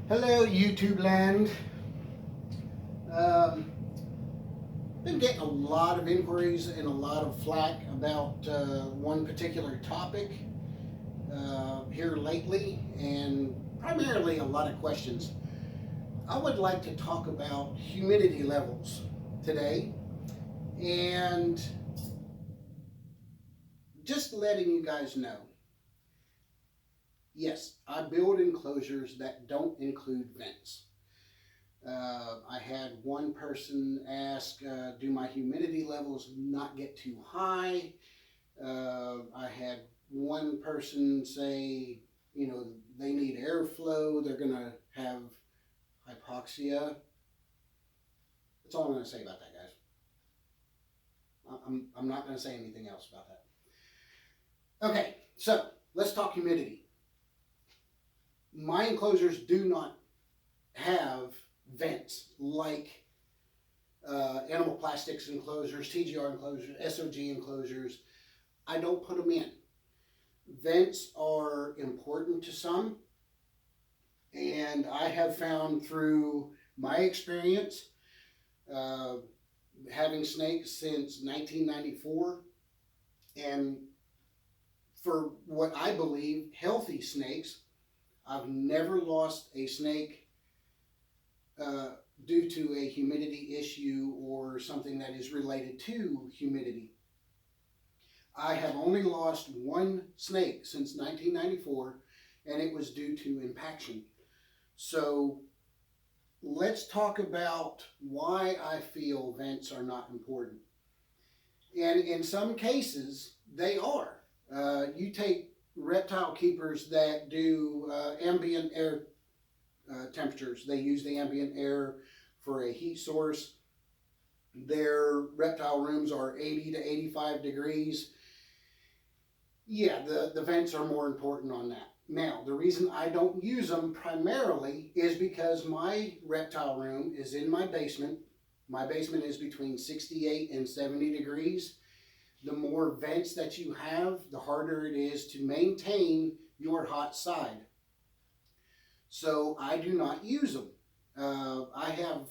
Hello, YouTube land. Um, been getting a lot of inquiries and a lot of flack about one particular topic here lately, and primarily a lot of questions. I would like to talk about humidity levels today, and just letting you guys know. Yes, I build enclosures that don't include vents. I had one person ask, do my humidity levels not get too high? I had one person say, they need airflow, they're going to have hypoxia. That's all I'm going to say about that, guys. I'm not going to say anything else about that. Okay, so let's talk humidity. My enclosures do not have vents like animal plastics enclosures, TGR enclosures, SOG enclosures. I don't put them in. Vents are important to some, and I have found through my experience, uh, having snakes since 1994, and for what I believe healthy snakes, I've never lost a snake uh, due to a humidity issue or something that is related to humidity. I have only lost one snake since 1994, and it was due to impaction. So let's talk about why I feel vents are not important. And in some cases, they are. You take reptile keepers that do ambient air temperatures, they use the ambient air for a heat source. Their reptile rooms are 80 to 85 degrees. Yeah, the vents are more important on that. Now, the reason I don't use them primarily is because my reptile room is in my basement. My basement is between 68 and 70 degrees. The more vents that you have, the harder it is to maintain your hot side. So I do not use them. I have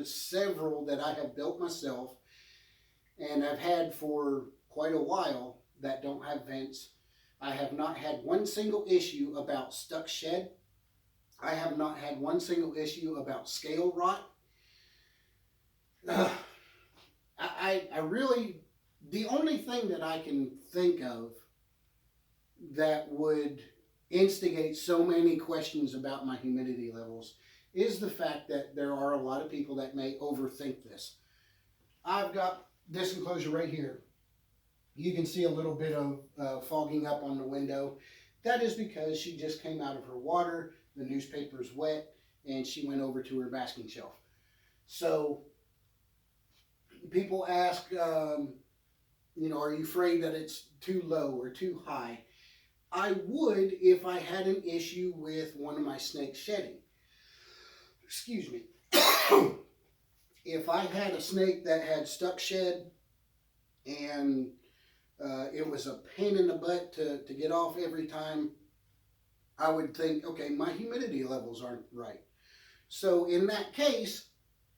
several that I have built myself and I've had for quite a while that don't have vents. I have not had one single issue about stuck shed. I have not had one single issue about scale rot. I really, the only thing that I can think of that would instigate so many questions about my humidity levels is the fact that there are a lot of people that may overthink this. I've got this enclosure right here. You can see a little bit of fogging up on the window. That is because she just came out of her water, the newspaper's wet, and she went over to her basking shelf. So people ask, are you afraid that it's too low or too high? I would if I had an issue with one of my snakes shedding. Excuse me. If I had a snake that had stuck shed and it was a pain in the butt to get off every time, I would think, okay, my humidity levels aren't right. So in that case,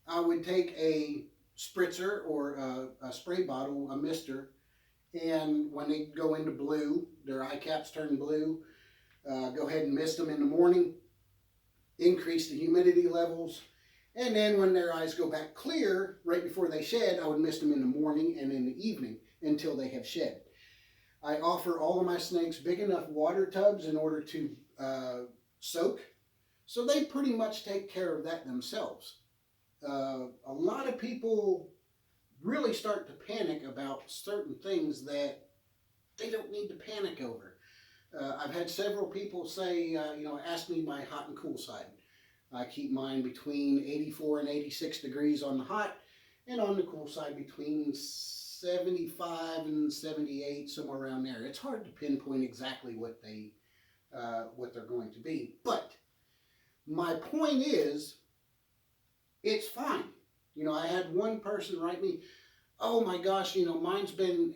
I would take a spritzer or a spray bottle, a mister, and when they go into blue, their eye caps turn blue, go ahead and mist them in the morning, increase the humidity levels, and then when their eyes go back clear, right before they shed, I would mist them in the morning and in the evening until they have shed. I offer all of my snakes big enough water tubs in order to soak, so they pretty much take care of that themselves. A lot of people really start to panic about certain things that they don't need to panic over. I've had several people say, ask me my hot and cool side. I keep mine between 84 and 86 degrees on the hot, and on the cool side between 75 and 78, somewhere around there. It's hard to pinpoint exactly what they're going to be, but my point is, it's fine. I had one person write me, "Oh my gosh, mine's been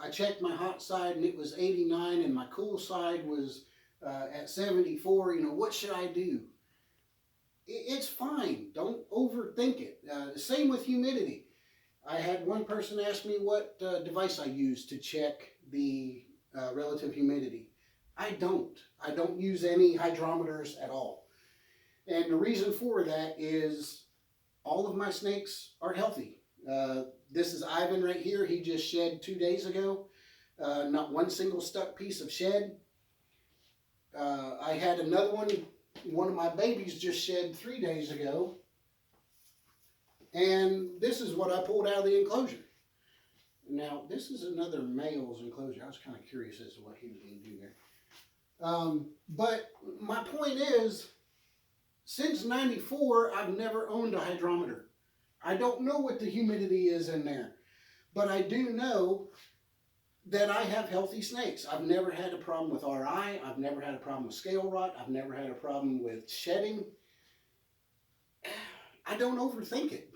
I checked my hot side and it was 89, and my cool side was at 74, what should I do? It's fine. Don't overthink it. Same with humidity. I had one person ask me what device I use to check the relative humidity. I don't. I don't use any hydrometers at all. And the reason for that is all of my snakes are healthy. This is Ivan right here. He just shed 2 days ago. Not one single stuck piece of shed. I had another one of my babies just shed 3 days ago. And this is what I pulled out of the enclosure. Now, this is another male's enclosure. I was kind of curious as to what he was going to do there. But my point is, since 94, I've never owned a hydrometer. I don't know what the humidity is in there. But I do know that I have healthy snakes. I've never had a problem with RI. I've never had a problem with scale rot. I've never had a problem with shedding. I don't overthink it.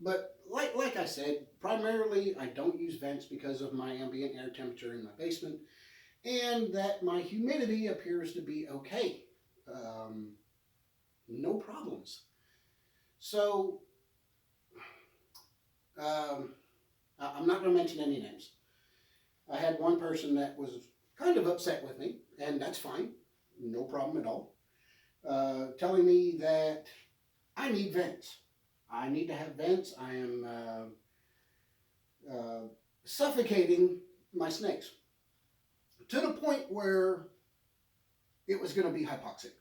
But like I said, primarily I don't use vents because of my ambient air temperature in my basement, and that my humidity appears to be okay. No problems. So, I'm not going to mention any names. I had one person that was kind of upset with me, and that's fine. No problem at all. Telling me that I need vents. I need to have vents. I am suffocating my snakes to the point where it was going to be hypoxic.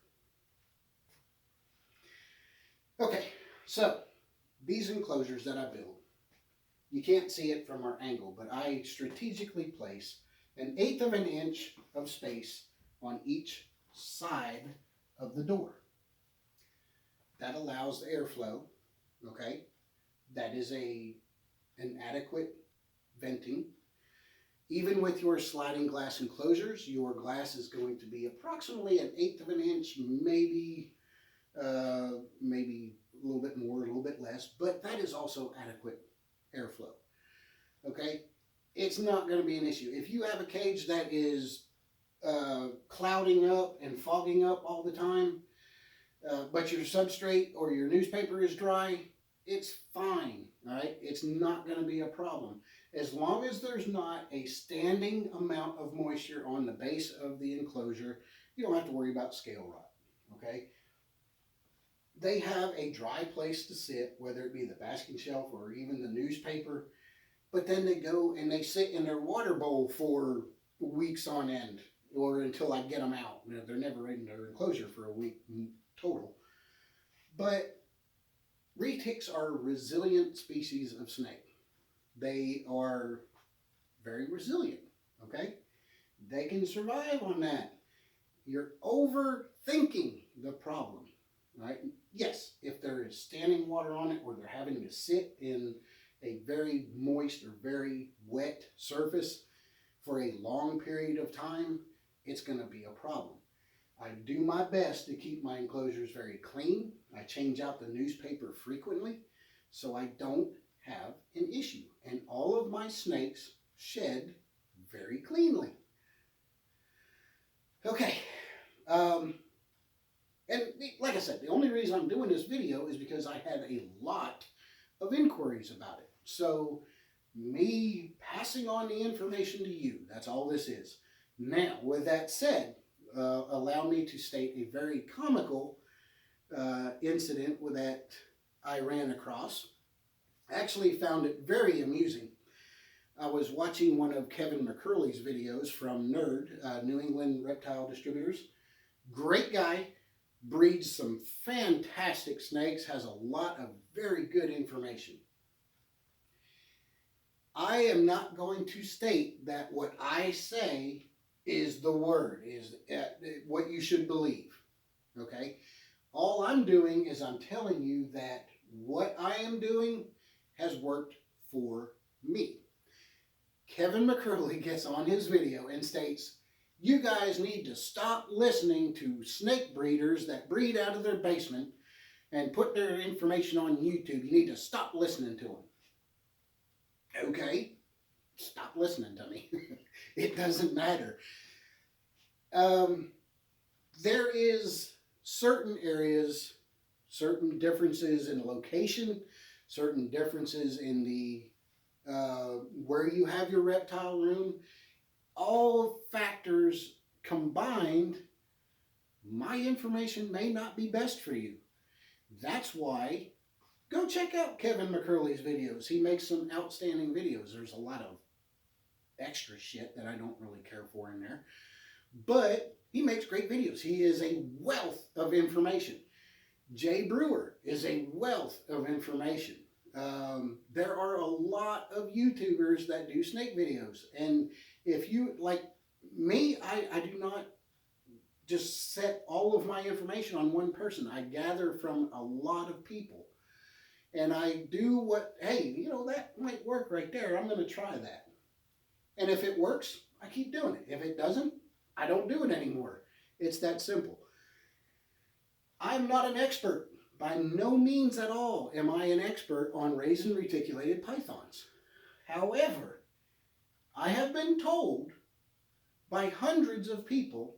Okay, so these enclosures that I build, you can't see it from our angle, but I strategically place 1/8 of an inch of space on each side of the door. That allows airflow, okay? That is an adequate venting. Even with your sliding glass enclosures, your glass is going to be approximately 1/8 of an inch, maybe a little bit more, a little bit less, but that is also adequate airflow, okay? It's not going to be an issue. If you have a cage that is clouding up and fogging up all the time, but your substrate or your newspaper is dry, it's fine, all right? It's not going to be a problem. As long as there's not a standing amount of moisture on the base of the enclosure, you don't have to worry about scale rot, okay? They have a dry place to sit, whether it be the basking shelf or even the newspaper, but then they go and they sit in their water bowl for weeks on end, or until I get them out. They're never in their enclosure for a week total. But retics are a resilient species of snake. They are very resilient, okay? They can survive on that. You're overthinking the problem, right? Yes, if there is standing water on it or they're having to sit in a very moist or very wet surface for a long period of time, it's going to be a problem. I do my best to keep my enclosures very clean. I change out the newspaper frequently so I don't have an issue. And all of my snakes shed very cleanly. Okay. And like I said, the only reason I'm doing this video is because I had a lot of inquiries about it. So me passing on the information to you, that's all this is. Now, with that said, allow me to state a very comical incident that I ran across. I actually found it very amusing. I was watching one of Kevin McCurley's videos from Nerd, New England Reptile Distributors. Great guy, breeds some fantastic snakes, has a lot of very good information. I am not going to state that what I say is the word, is what you should believe, okay? All I'm doing is I'm telling you that what I am doing has worked for me. Kevin McCurley gets on his video and states, you guys need to stop listening to snake breeders that breed out of their basement and put their information on YouTube. You need to stop listening to them. Okay, stop listening to me. It doesn't matter. Um, there is certain areas, certain differences in location, certain differences in the where you have your reptile room. All factors combined, my information may not be best for you. That's why go check out Kevin McCurley's videos. He makes some outstanding videos. There's a lot of extra shit that I don't really care for in there, but he makes great videos. He is a wealth of information. Jay Brewer is a wealth of information. There are a lot of YouTubers that do snake videos. And if you, like me, I do not just set all of my information on one person. I gather from a lot of people. And I do what, hey, you know, that might work right there. I'm going to try that. And if it works, I keep doing it. If it doesn't, I don't do it anymore. It's that simple. I'm not an expert. By no means at all am I an expert on raisin reticulated pythons. However, I have been told by hundreds of people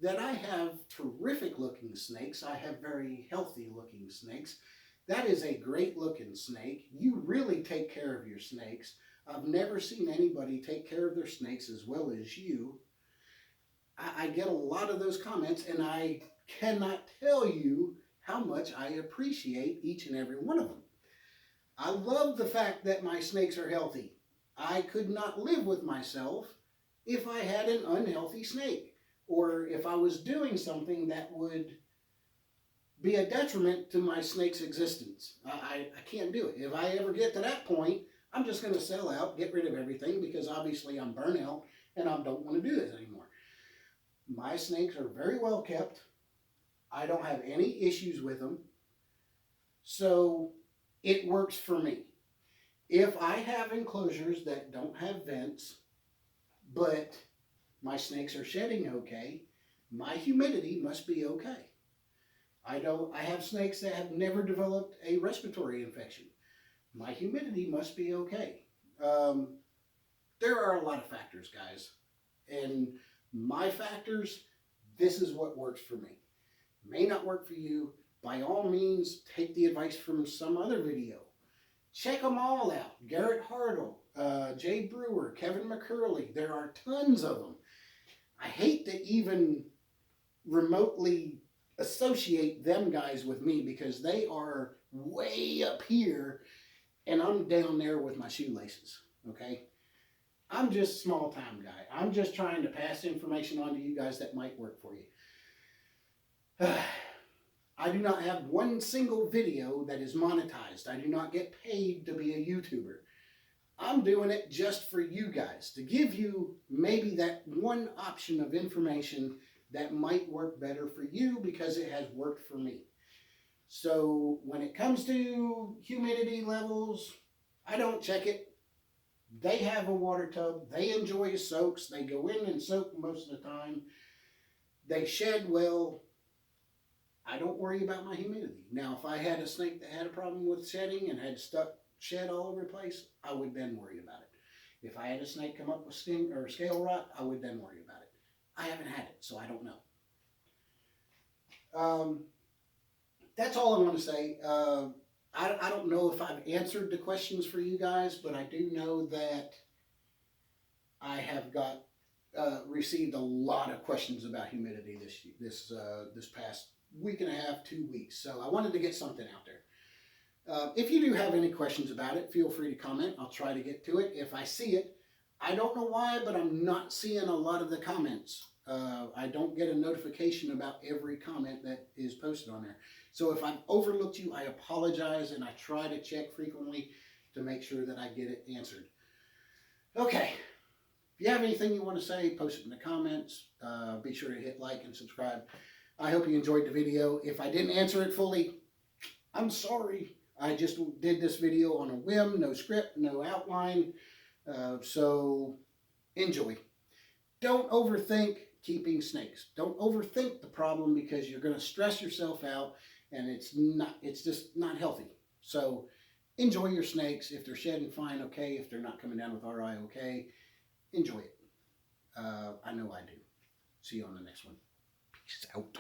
that I have terrific looking snakes. I have very healthy looking snakes. That is a great looking snake. You really take care of your snakes. I've never seen anybody take care of their snakes as well as you. I get a lot of those comments, and I cannot tell you how much I appreciate each and every one of them. I love the fact that my snakes are healthy. I could not live with myself if I had an unhealthy snake, or if I was doing something that would be a detriment to my snake's existence. I can't do it. If I ever get to that point, I'm just going to sell out, get rid of everything, because obviously I'm burnt out and I don't want to do this anymore. My snakes are very well kept. I don't have any issues with them. So it works for me. If I have enclosures that don't have vents, but my snakes are shedding okay, my humidity must be okay. I have snakes that have never developed a respiratory infection. My humidity must be okay. There are a lot of factors, guys. And my factors, this is what works for me. May not work for you. By all means, take the advice from some other video. Check them all out. Garrett Hartle, Jay Brewer, Kevin McCurley. There are tons of them. I hate to even remotely associate them guys with me because they are way up here and I'm down there with my shoelaces, okay? I'm just a small time guy. I'm just trying to pass information on to you guys that might work for you. I do not have one single video that is monetized. I do not get paid to be a YouTuber. I'm doing it just for you guys, to give you maybe that one option of information that might work better for you because it has worked for me. So when it comes to humidity levels, I don't check it. They have a water tub. They enjoy soaks. They go in and soak most of the time. They shed well. I don't worry about my humidity. Now, if I had a snake that had a problem with shedding and had stuck shed all over the place, I would then worry about it. If I had a snake come up with sting or scale rot, I would then worry about it. I haven't had it, so I don't know. That's all I want to say. I don't know if I've answered the questions for you guys, but I do know that I have got received a lot of questions about humidity this past week and a half, 2 weeks. So I wanted to get something out there. If you do have any questions about it, feel free to comment. I'll try to get to it. If I see it, I don't know why, but I'm not seeing a lot of the comments. I don't get a notification about every comment that is posted on there. So if I've overlooked you, I apologize, and I try to check frequently to make sure that I get it answered. Okay. If you have anything you want to say, post it in the comments. Be sure to hit like and subscribe. I hope you enjoyed the video. If I didn't answer it fully, I'm sorry. I just did this video on a whim, no script, no outline. So enjoy. Don't overthink keeping snakes. Don't overthink the problem because you're going to stress yourself out and it's just not healthy. So enjoy your snakes. If they're shedding, fine, okay. If they're not coming down with RI, okay. Enjoy it. I know I do. See you on the next one. Peace out.